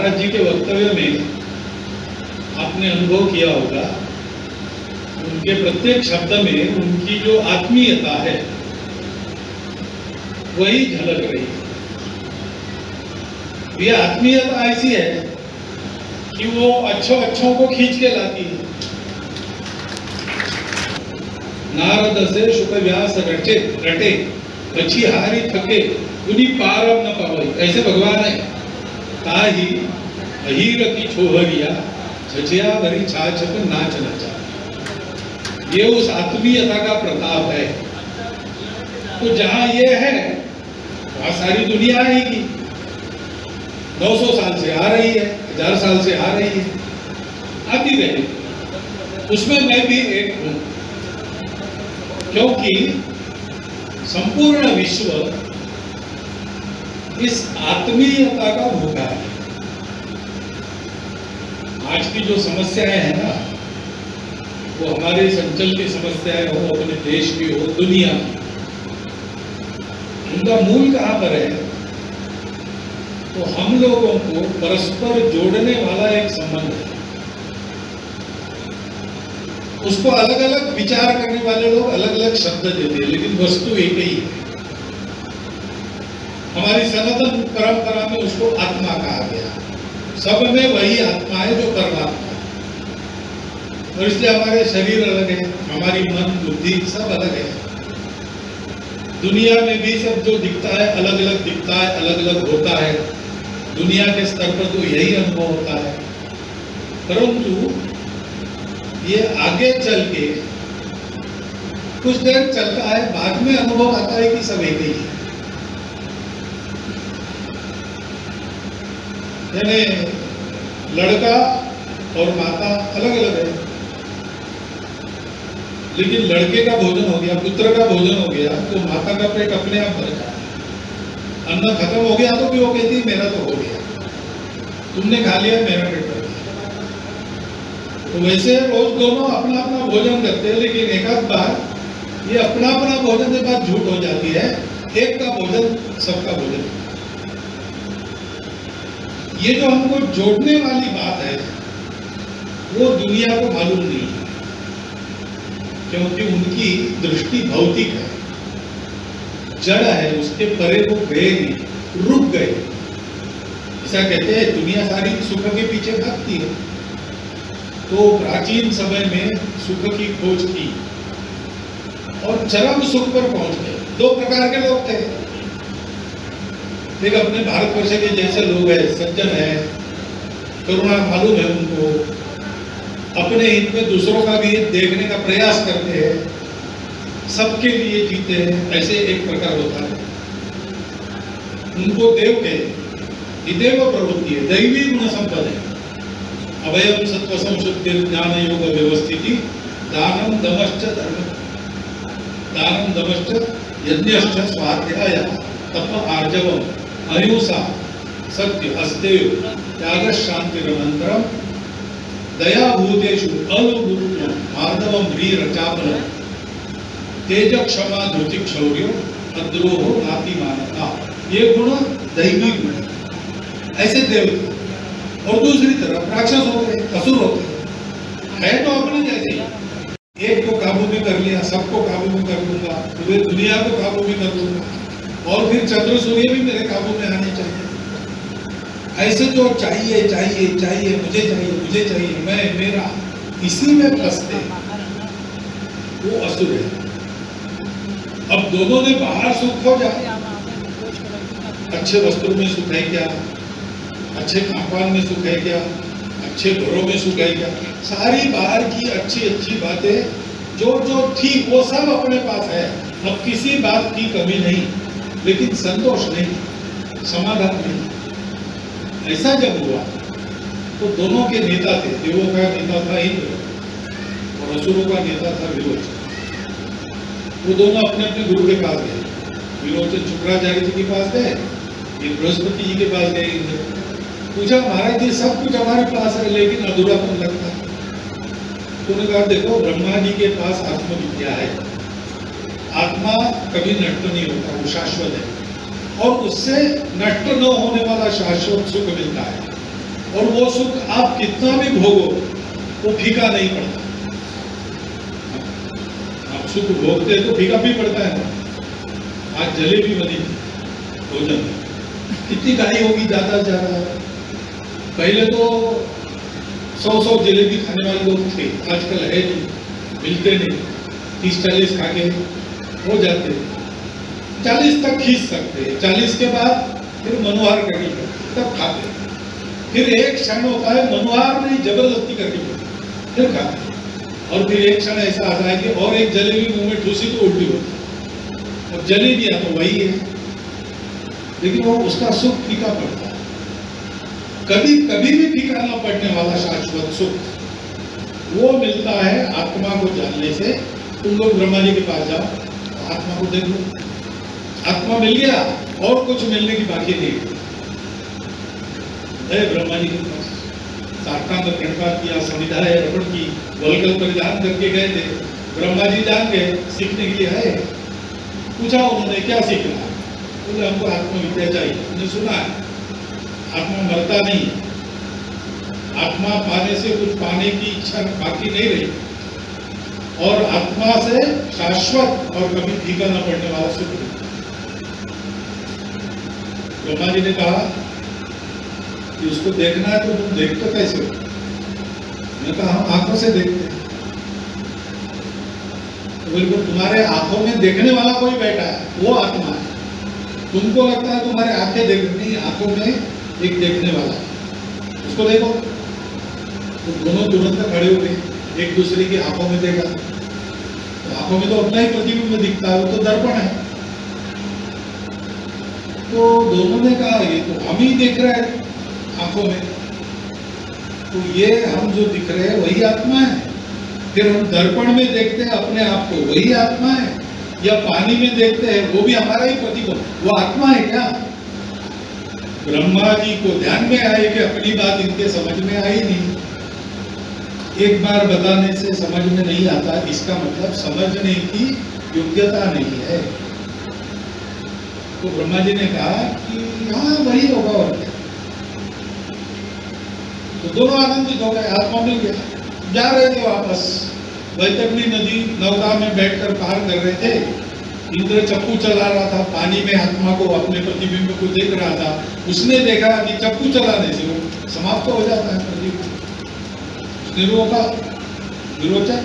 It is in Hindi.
महाराज जी के वक्तव्य में आपने अनुभव किया होगा, उनके प्रत्येक शब्द में उनकी जो आत्मीयता है वही झलक रही है। ये आत्मीयता ऐसी है कि वो अच्छों को खींच के लाती है। नारद से शुक व्यास रटे रटे पछी हारी थके उन्हीं पारम न पावई, ऐसे भगवान है। ताही अहीर की छोहरिया झझिया भरी छाछ पर नाच नचा, ये उस आत्मीयता का प्रताप है। तो जहां ये है वहां सारी दुनिया आएगी। 900 साल से आ रही है, 1000 साल से आ रही है, आती रहेगी। उसमें मैं भी एक हूं, क्योंकि संपूर्ण विश्व इस आत्मीयता का भूखा है। आज की जो समस्याएं हैं ना, वो हमारे संचल की समस्याएं हो, अपने देश की हो, दुनिया की, उनका मूल कहां पर है? तो हम लोगों को परस्पर जोड़ने वाला एक संबंध है। उसको अलग अलग विचार करने वाले लोग अलग अलग शब्द देते हैं, लेकिन वस्तु एक ही है। हमारी सनातन परंपरा में उसको आत्मा कहा गया। सब में वही आत्मा है जो परमात्मा है। और इसलिए हमारे शरीर अलग है, हमारी मन बुद्धि सब अलग है। दुनिया में भी सब जो दिखता है अलग अलग दिखता है, अलग अलग होता है। दुनिया के स्तर पर तो यही अनुभव होता है, परंतु ये आगे चल के कुछ देर चलता है, बाद में अनुभव आता है कि सब एक ही है। यानी लड़का और माता अलग अलग है, लेकिन लड़के का भोजन हो गया, पुत्र का भोजन हो गया, तो माता का पेट अपने आप भर जाता है। अन्न खत्म हो गया तो भी वो कहती है मेरा तो हो गया, तुमने खा लिया मेरा पेट भर गया। तो वैसे रोज दोनों अपना अपना भोजन करते हैं, लेकिन एक आध बार ये अपना अपना भोजन के बाद झूठ हो जाती है, एक का भोजन सबका भोजन। ये जो हमको जोड़ने वाली बात है वो दुनिया को मालूम नहीं है, क्योंकि उनकी दृष्टि भौतिक है, जड़ है, उसके परे वो गए नहीं, रुक गए। ऐसा कहते हैं दुनिया सारी सुख के पीछे भागती है। तो प्राचीन समय में सुख की खोज की और चरम सुख पर पहुंच गए। दो प्रकार के लोग थे, एक अपने भारतवर्ष के जैसे लोग हैं, सज्जन है, करुणा मालूम है उनको, अपने हित में दूसरों का भी हित देखने का प्रयास करते हैं, सबके लिए जीते हैं, ऐसे एक प्रकार होता है। उनको देव के देव प्रवृत्ति है, दैवी गुण संपद है। अभयम सत्व संशुद्धि ज्ञान योग व्यवस्थिति दानम दमश्च धर्म दानम दमश्च यज्ञश्च स्वाध्याय तप आर्जवम अहिंसा सत्य अस्तेय त्याग शांति रमंत्रम दया भूतेषु अनुगुरुत्वम मार्दवम वीर चापल तेज क्षमा धृति क्षौर्य अद्रोह नातिमानता, ये गुण दैवी गुण, ऐसे देव। और दूसरी तरफ राक्षस होते हैं, असुर होते हैं, है तो अपने जैसे, एक को काबू में कर लिया, सबको काबू में कर लूंगा, पूरे दुनिया को काबू में कर लूंगा, और फिर चंद्र सूर्य भी मेरे काबू में आने चाहिए। ऐसे जो चाहिए चाहिए चाहिए, मुझे चाहिए मुझे चाहिए, मैं मेरा, इसी में फंसते वो असुर है। अब दोनों ने बाहर सुख हो जाए, अच्छे वस्त्रों में सुख है क्या, अच्छे खानपान में सुख है क्या, अच्छे घरों में सुख है क्या, सारी बाहर की अच्छी अच्छी बातें जो जो थी वो सब अपने पास है। अब किसी बात की कमी नहीं, लेकिन संतोष नहीं, समाधान नहीं। ऐसा जब हुआ तो दोनों के नेता थे, देवों का नेता था इंद्र और असुरों का नेता था विरोचन। वो दोनों अपने अपने गुरु के पास गए। विरोचन शुक्राचार्य जी के पास गए, ये बृहस्पति जी के पास गए। इंद्र पूछा महाराज जी सब कुछ हमारे पास है, लेकिन अधूरापन लगता है। उन्होंने कहा देखो ब्रह्मा जी के पास आत्मविद्या है, आत्मा कभी नष्ट नहीं होता, वो शाश्वत है, और उससे नष्ट न होने वाला शाश्वत सुख मिलता है। और वो सुख आप कितना भी भोगो वो फीका नहीं पड़ता। आप सुख भोगते तो फीका भी पड़ता है ना। आज जलेबी बनी भोजन कितनी खाई होगी, ज्यादा से ज्यादा। पहले तो 100 जलेबी खाने वाले लोग थे, आजकल है नहीं, मिलते नहीं। 30-40 खा के हो जाते, 40 तक खींच सकते हैं। 40 के बाद फिर मनुहार करनी पड़ती, तब खाते। फिर एक क्षण होता है मनुहार नहीं, जबरदस्ती करनी पड़ती, फिर खाते। और फिर एक क्षण ऐसा आता है कि और एक जलेबी मुंह में ठूसी तो उल्टी होती। और जलेबी या तो वही है, लेकिन वो उसका सुख फीका पड़ता है। कभी कभी भी फीका न पड़ने वाला शाश्वत सुख वो मिलता है आत्मा को जानने से। तुम लोग ब्रह्मा जी के पास जाओ, आत्मा को देख लो, आत्मा मिल गया, और कुछ मिलने की बाकी नहीं। ब्रह्मा जी के पास साष्टांग प्रणिपात किया, संविधाएं अर्पण की, वल्कल परिधान करके गए थे। ब्रह्मा जी जान गए सीखने के लिए है। पूछा उन्होंने क्या सीखना, बोले हमको आत्मविद्या चाहिए। उन्होंने सुना है आत्मा मरता नहीं, आत्मा पाने से कुछ पाने की इच्छा बाकी नहीं रही, और आत्मा से शाश्वत और कभी फीका न पड़ने वाला सुख। ब्रह्मा जी ने कहा कि उसको देखना है तो तुम देखते कैसे हो? मैंने कहा हम आंखों से देखते हैं। तो बिल्कुल तुम्हारे आंखों में देखने वाला कोई बैठा है, वो आत्मा है। तुमको लगता है तुम्हारे आंखें देख रही, आंखों में एक देखने वाला है, उसको देखो। तो दोनों तुरंत खड़े हो गए, एक दूसरे की आंखों में देखा। तो आंखों में तो अपना ही प्रतिबिंब दिखता है, वो तो दर्पण है। तो दोनों ने कहा ये तो हम ही देख रहे हैं आंखों में, तो ये हम जो दिख रहे हैं वही आत्मा है। फिर हम दर्पण में देखते हैं अपने आप को, वही आत्मा है। या पानी में देखते हैं, वो भी हमारा ही प्रतिबिंब, वो आत्मा है क्या? ब्रह्मा जी को ध्यान में आए कि अपनी बात इनके समझ में आई नहीं। एक बार बताने से समझ में नहीं आता, इसका मतलब समझने की योग्यता नहीं है। तो ब्रह्मा जी ने कहा कि हाँ वही होगा और क्या। तो दोनों आनंदित हो गए, आत्मा मिल गया। जा रहे थे वापस, वैतरणी नदी नौका में बैठकर पार कर रहे थे। इंद्र चप्पू चला रहा था, पानी में आत्मा को अपने प्रतिबिंब को देख रहा था। उसने देखा कि चप्पू चलाने से वो समाप्त हो जाता है प्रतिबिंब। उसने रोका, विरोचक